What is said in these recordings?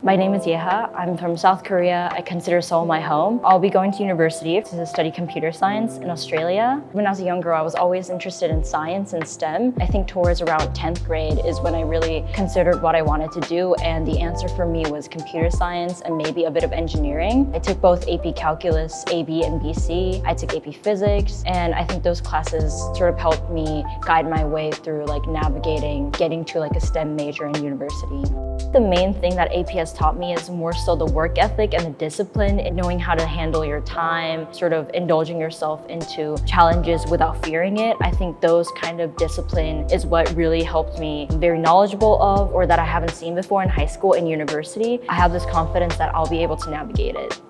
My name is Yeha. I'm from South Korea. I consider Seoul my home. I'll be going to university to study computer science in Australia. When I was a young girl, I was always interested in science and STEM. I think towards around 10th grade is when I really considered what I wanted to do, and the answer for me was computer science and maybe a bit of engineering. I took both AP Calculus, AB and BC. I took AP Physics, and I think those classes sort of helped me guide my way through navigating getting to a STEM major in university. The main thing that AP has taught me is more so the work ethic and the discipline and knowing how to handle your time, sort of indulging yourself into challenges without fearing it. I think those kind of discipline is what really helped me very knowledgeable of, or that I haven't seen before in high school and university. I have this confidence that I'll be able to navigate it.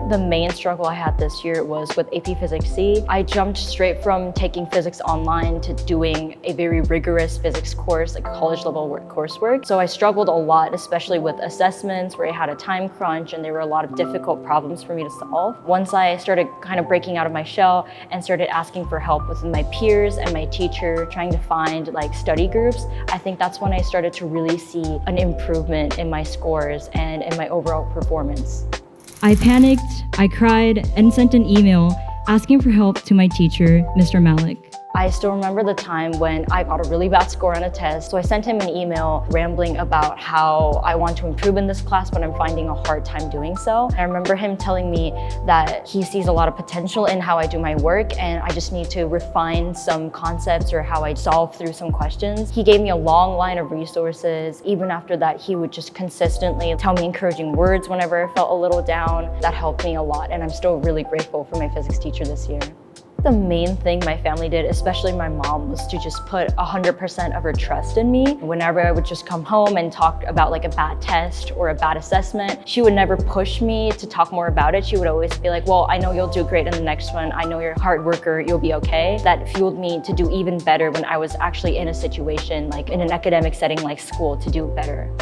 The main struggle I had this year was with AP Physics C. I jumped straight from taking physics online to doing a very rigorous physics course, college level coursework. So I struggled a lot, especially with assessments where I had a time crunch and there were a lot of difficult problems for me to solve. Once I started kind of breaking out of my shell and started asking for help with my peers and my teacher, trying to find study groups, I think that's when I started to really see an improvement in my scores and in my overall performance. I panicked, I cried, and sent an email asking for help to my teacher, Mr. Malik. I still remember the time when I got a really bad score on a test, so I sent him an email rambling about how I want to improve in this class, but I'm finding a hard time doing so. I remember him telling me that he sees a lot of potential in how I do my work, and I just need to refine some concepts or how I solve through some questions. He gave me a long line of resources. Even after that, he would just consistently tell me encouraging words whenever I felt a little down. That helped me a lot, and I'm still really grateful for my physics teacher this year. The main thing my family did, especially my mom, was to just put 100% of her trust in me. Whenever I would just come home and talk about a bad test or a bad assessment, she would never push me to talk more about it. She would always be like, well, I know you'll do great in the next one. I know you're a hard worker, you'll be okay. That fueled me to do even better when I was actually in a situation, in an academic setting like school, to do better.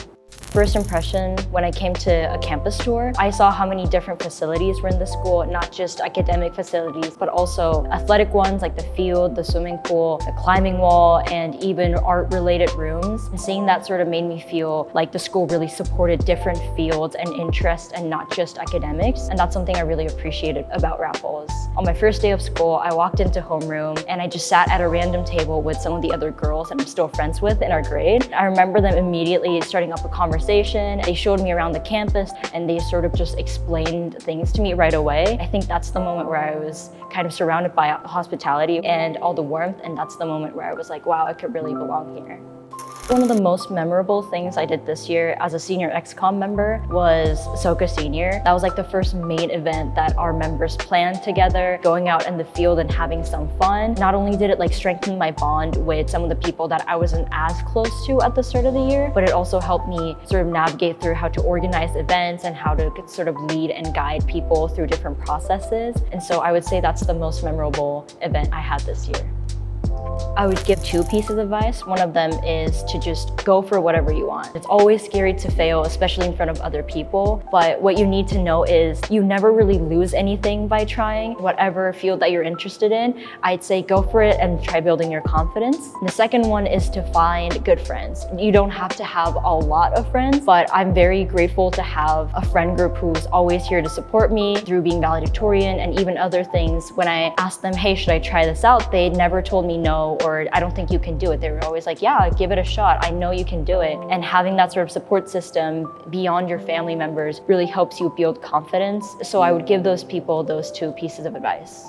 First impression, when I came to a campus tour, I saw how many different facilities were in the school, not just academic facilities, but also athletic ones like the field, the swimming pool, the climbing wall, and even art-related rooms. And seeing that sort of made me feel like the school really supported different fields and interests and not just academics. And that's something I really appreciated about Raffles. On my first day of school, I walked into homeroom and I just sat at a random table with some of the other girls that I'm still friends with in our grade. I remember them immediately starting up a conversation. They showed me around the campus and they sort of just explained things to me right away. I think that's the moment where I was kind of surrounded by hospitality and all the warmth, and that's the moment where I was like, wow, I could really belong here. One of the most memorable things I did this year as a senior XCOM member was Soka Senior. That was the first main event that our members planned together, going out in the field and having some fun. Not only did it strengthen my bond with some of the people that I wasn't as close to at the start of the year, but it also helped me sort of navigate through how to organize events and how to sort of lead and guide people through different processes. And so I would say that's the most memorable event I had this year. I would give two pieces of advice. One of them is to just go for whatever you want. It's always scary to fail, especially in front of other people. But what you need to know is you never really lose anything by trying. Whatever field that you're interested in, I'd say go for it and try building your confidence. And the second one is to find good friends. You don't have to have a lot of friends, but I'm very grateful to have a friend group who's always here to support me through being valedictorian and even other things. When I asked them, hey, should I try this out? They never told me no, or I don't think you can do it. They were always like, yeah, give it a shot. I know you can do it. And having that sort of support system beyond your family members really helps you build confidence. So I would give those people those two pieces of advice.